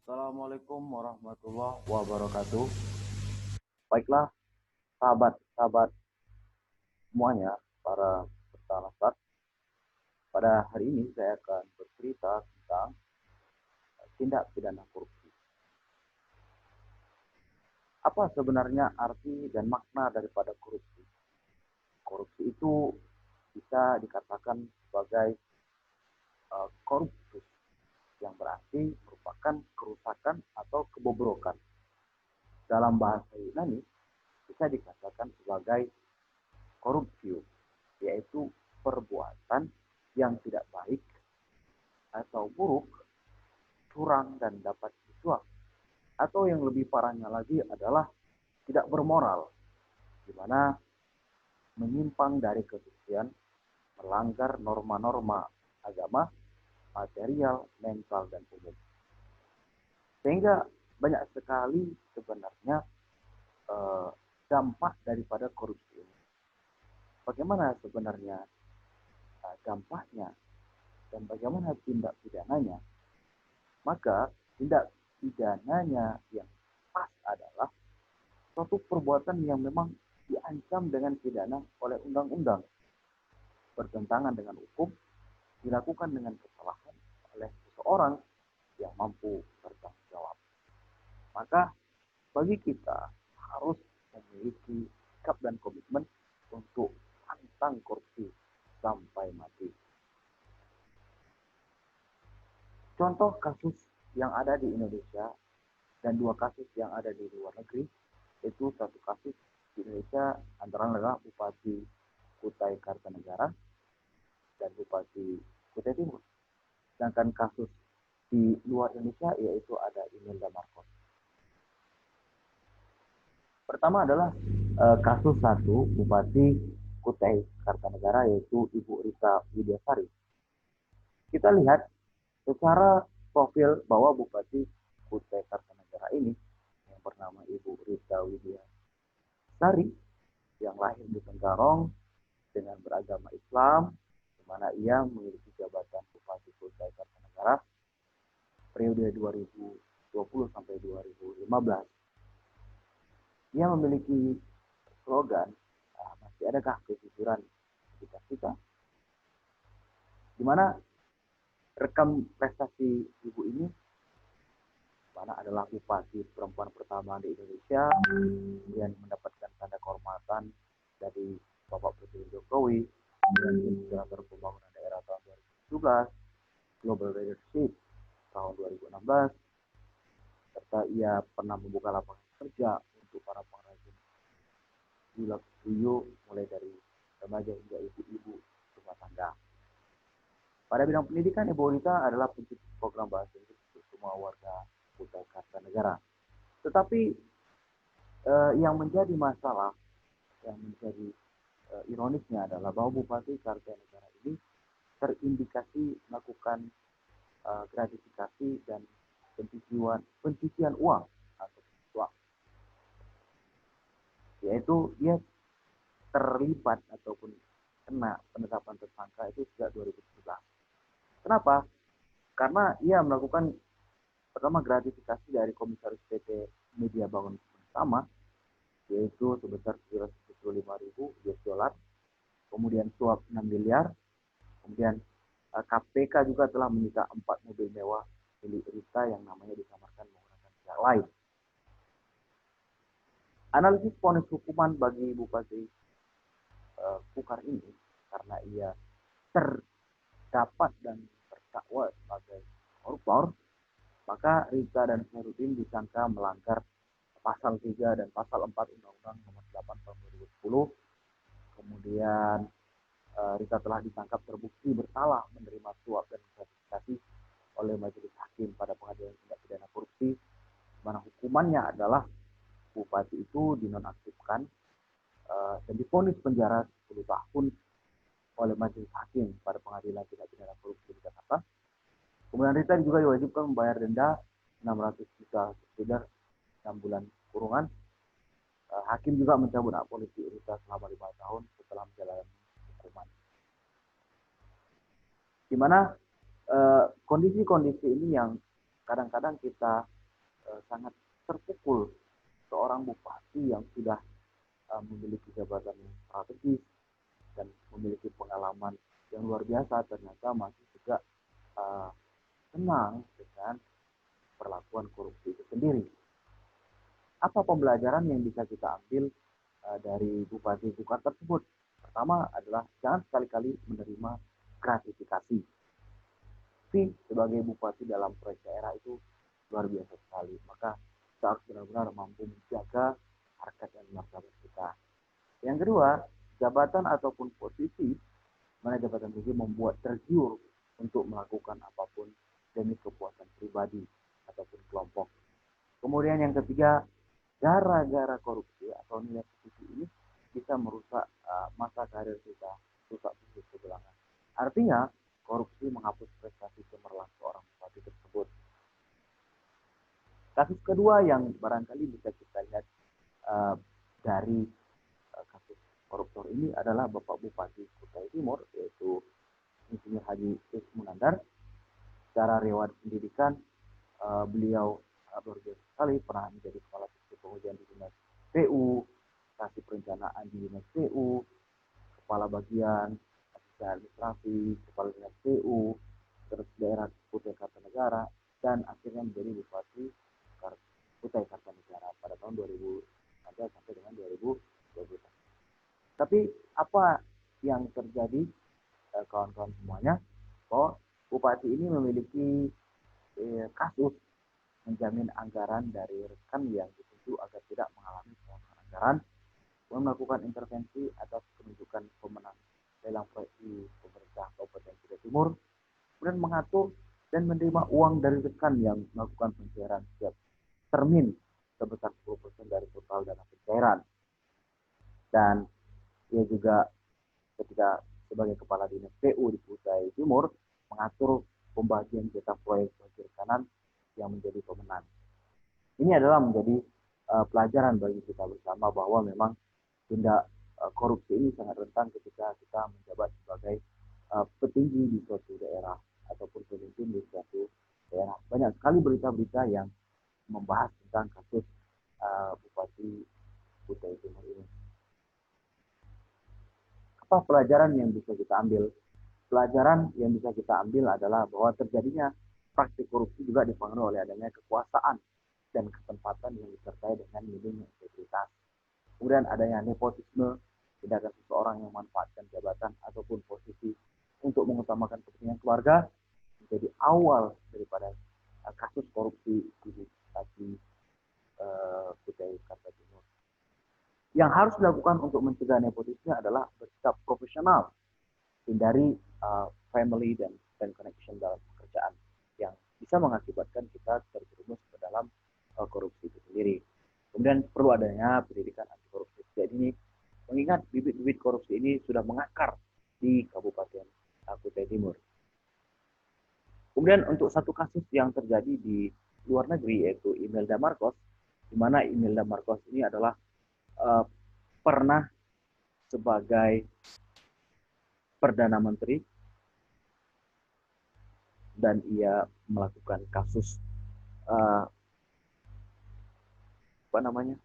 Assalamualaikum warahmatullahi wabarakatuh. Baiklah, sahabat-sahabat semuanya, para peserta Nasdaq. Pada hari ini saya akan bercerita tentang tindak pidana korupsi. Apa sebenarnya arti dan makna daripada korupsi? Korupsi itu bisa dikatakan sebagai korupsi yang berarti merupakan kerusakan atau kebobrokan. Dalam bahasa Yunani bisa dikatakan sebagai korupsi, yaitu perbuatan yang tidak baik atau buruk, curang dan dapat disuap. Atau yang lebih parahnya lagi adalah tidak bermoral, di mana menyimpang dari kesucian, melanggar norma-norma agama, material, mental, dan umum. Sehingga banyak sekali sebenarnya dampak daripada korupsi ini. Bagaimana sebenarnya dampaknya dan bagaimana tindak pidananya? Maka tindak pidananya yang pas adalah suatu perbuatan yang memang diancam dengan pidana oleh undang-undang, bertentangan dengan hukum, dilakukan dengan kesalahan oleh seseorang yang mampu bertanggung jawab. Maka bagi kita harus memiliki sikap dan komitmen untuk tantang korupsi sampai mati. Contoh kasus yang ada di Indonesia dan dua kasus yang ada di luar negeri, itu satu kasus di Indonesia antara adalah Bupati Kutai Kartanegara dan Bupati Kutai Timur. Sedangkan kasus di luar Indonesia yaitu ada Imelda Marcos. Pertama adalah kasus satu Bupati Kutai Kartanegara yaitu Ibu Rita Widiasari. Kita lihat secara profil bahwa Bupati Kutai Kartanegara ini yang bernama Ibu Rita Widiasari yang lahir di Tenggarong dengan beragama Islam, di mana ia memiliki jabatan Bupati Kutai Kartanegara periode 2020 sampai 2015. Ia memiliki slogan, masih adakah kejujuran di kita? Di mana rekam prestasi ibu ini, mana adalah bupati perempuan pertama di Indonesia, kemudian mendapatkan tanda kehormatan dari Bapak Presiden Jokowi, kemudian Inspirator Pembangunan Daerah tahun 2017, Global Leadership tahun 2016, serta ia pernah membuka lapangan kerja untuk para pengrajin gula tuyo mulai dari remaja hingga ibu-ibu rumah tangga. Pada bidang pendidikan, Ibu Rita adalah pencetus program bahasa Inggris untuk semua warga Kutai Kartanegara. Tetapi yang menjadi masalah, yang menjadi ironisnya adalah bahwa Bupati Kartanegara ini terindikasi melakukan gratifikasi dan pencucian uang atau suap, yaitu dia terlibat ataupun kena penetapan tersangka itu sejak 2017. Kenapa? Karena ia melakukan pertama gratifikasi dari komisaris PT Media Bangun Bersama, yaitu sebesar 775.000 US dollar, kemudian suap 6 miliar, kemudian KPK juga telah menyita 4 mobil mewah milik Rita yang namanya disamarkan menggunakan pihak lain. Analisis vonis hukuman bagi Bupati Kukar ini karena ia terdapat dan terdakwa sebagai koruptor, maka Rita dan Khairuddin disangka melanggar pasal 3 dan pasal 4 Undang-Undang Nomor 8 Tahun 2010. Kemudian Rita telah ditangkap terbukti bersalah menerima suap dan gratifikasi oleh majelis hakim pada pengadilan tindak pidana korupsi, di mana hukumannya adalah bupati itu dinonaktifkan dan divonis penjara 10 tahun oleh majelis hakim pada pengadilan tindak pidana korupsi di Jakarta. Kemudian Rita juga diwajibkan membayar denda 600 juta subsidi 6 bulan kurungan. Hakim juga mencabut hak politik Rita selama 5 tahun setelah menjalani hukuman. Di mana kondisi-kondisi ini yang kadang-kadang kita sangat terpukul seorang bupati yang sudah memiliki jabatan yang strategis dan memiliki pengalaman yang luar biasa ternyata masih juga senang dengan perlakuan korupsi itu sendiri. Apa pembelajaran yang bisa kita ambil dari bupati-bupati tersebut? Pertama adalah jangan sekali-kali menerima gratifikasi. Fee sebagai bupati dalam proyek daerah itu luar biasa sekali. Maka kita harus benar-benar mampu menjaga harkat dan martabat kita. Yang kedua, jabatan ataupun posisi mana jabatan tinggi membuat tergiur untuk melakukan apapun demi kepuasan pribadi ataupun kelompok. Kemudian yang ketiga, gara-gara korupsi atau nilai posisi ini bisa merusak masa karir kita, rusak bisnis kegelangan. Artinya, korupsi menghapus prestasi cemerlang seorang bupati tersebut. Kasus kedua yang barangkali bisa kita lihat dari kasus koruptor ini adalah Bapak Bupati Kutai Timur, yaitu Insinyur Haji Munandar. Secara riwayat pendidikan, beliau luar biasa sekali, pernah menjadi kepala divisi pengujian di dinas PU, kasih perencanaan di dinas PU, kepala bagian asisten administrasi, kepala dinas PU, terus daerah Kutai Kartanegara, dan akhirnya menjadi Bupati Kutai Kartanegara pada tahun 2000 sampai dengan 2020. Tapi apa yang terjadi kawan-kawan semuanya, bahwa bupati ini memiliki kasus menjamin anggaran dari rekan yang dituju agar tidak mengalami pengurangan anggaran, melakukan intervensi atas penunjukan pemenang lelang proyek di pemerintah Kabupaten Kutai Timur, kemudian mengatur dan menerima uang dari rekan yang melakukan pencairan setiap termin sebesar 10% dari total dana pencairan. Dan ia juga ketika sebagai kepala dinas PU di Kutai Timur mengatur pembagian jatah proyek bagi rekanan yang menjadi pemenang. Ini adalah menjadi pelajaran bagi kita bersama bahwa memang tindak korupsi ini sangat rentan ketika kita menjabat sebagai petinggi di suatu daerah ataupun pemimpin di suatu daerah. Banyak sekali berita-berita yang membahas tentang kasus Bupati Kutai Timur ini. Apa pelajaran yang bisa kita ambil? Pelajaran yang bisa kita ambil adalah bahwa terjadinya praktik korupsi juga dipengaruhi oleh adanya kekuasaan dan kesempatan yang disertai dengan minimnya integritas. Kemudian adanya nepotisme, tindakan seseorang yang memanfaatkan jabatan ataupun posisi untuk mengutamakan kepentingan keluarga menjadi awal daripada kasus korupsi di Bupati Kutai Kartanegara. Yang harus dilakukan untuk mencegah nepotisme adalah bersikap profesional, hindari family dan connection dalam pekerjaan yang bisa mengakibatkan kita terjerumus ke dalam korupsi itu sendiri. Kemudian perlu adanya pendidikan anti korupsi sejak dini, mengingat bibit-bibit korupsi ini sudah mengakar di Kabupaten Kutai Timur. Kemudian untuk satu kasus yang terjadi di luar negeri, yaitu Imelda Marcos, di mana Imelda Marcos ini adalah pernah sebagai Perdana Menteri dan ia melakukan kasus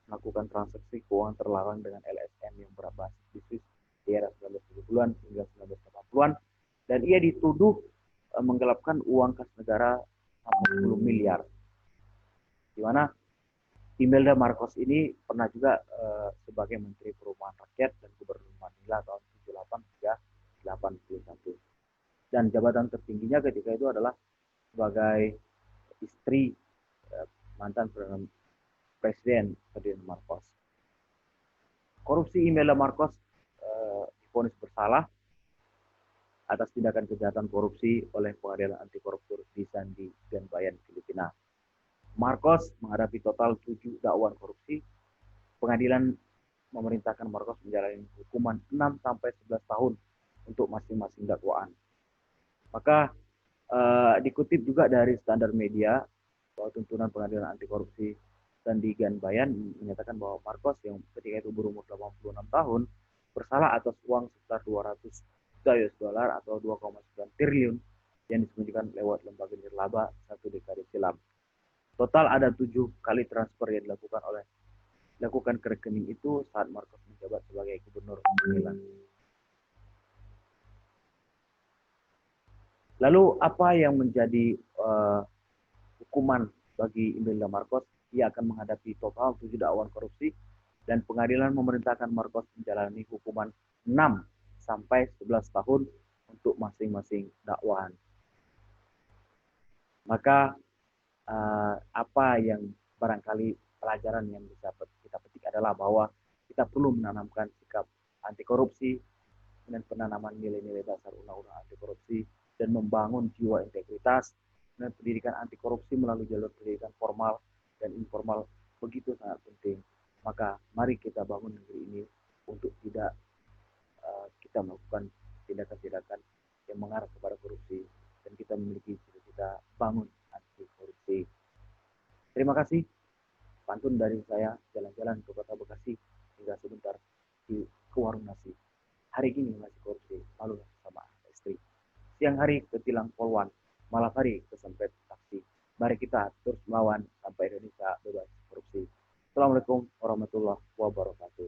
melakukan transaksi keuangan terlarang dengan LSM yang berbasis bisnis di era 1970-an hingga 1980-an, dan ia dituduh menggelapkan uang kas negara sampai 10 miliar. Di mana Imelda Marcos ini pernah juga sebagai Menteri Perumahan Rakyat dan Gubernur Manila tahun 78 hingga 81. Dan jabatan tertingginya ketika itu adalah sebagai istri mantan Presiden Ferdinand Marcos. Korupsi Imelda Marcos divonis bersalah atas tindakan kejahatan korupsi oleh Pengadilan Anti Korupsi di Sandi dan Bayan, Filipina. Marcos menghadapi total 7 dakwaan korupsi. Pengadilan memerintahkan Marcos menjalani hukuman 6 sampai 11 tahun untuk masing-masing dakwaan. Maka dikutip juga dari Standar Media bahwa tuntunan Pengadilan Anti Korupsi Sandi dan Bayan menyatakan bahwa Marcos yang ketika itu berumur 86 tahun bersalah atas uang sebesar 200 juta US dollar atau 2,9 triliun yang disembunyikan lewat lembaga nirlaba satu dekade silam. Total ada 7 kali transfer yang dilakukan ke rekening itu saat Marcos menjabat sebagai gubernur Milan. Lalu apa yang menjadi hukuman bagi Imelda Marcos? Ia akan menghadapi total 7 dakwaan korupsi dan pengadilan memerintahkan Marcos menjalani hukuman 6 sampai 11 tahun untuk masing-masing dakwaan. Maka apa yang barangkali pelajaran yang bisa kita petik adalah bahwa kita perlu menanamkan sikap anti korupsi dan penanaman nilai-nilai dasar undang-undang anti korupsi dan membangun jiwa integritas dan pendidikan anti korupsi melalui jalur pendidikan formal dan informal begitu sangat penting. Maka mari kita bangun negeri ini untuk tidak kita melakukan tindakan-tindakan yang mengarah kepada korupsi dan kita memiliki cita-cita bangun anti korupsi. Terima kasih. Pantun dari saya, jalan-jalan ke kota Bekasi hingga sebentar di ke warung nasi. Hari ini masih korupsi, malu sama istri. Siang hari ke tilang polwan, malam hari ke sempet taksi. Mari kita terus melawan sampai Indonesia bebas korupsi. Assalamualaikum warahmatullahi wabarakatuh.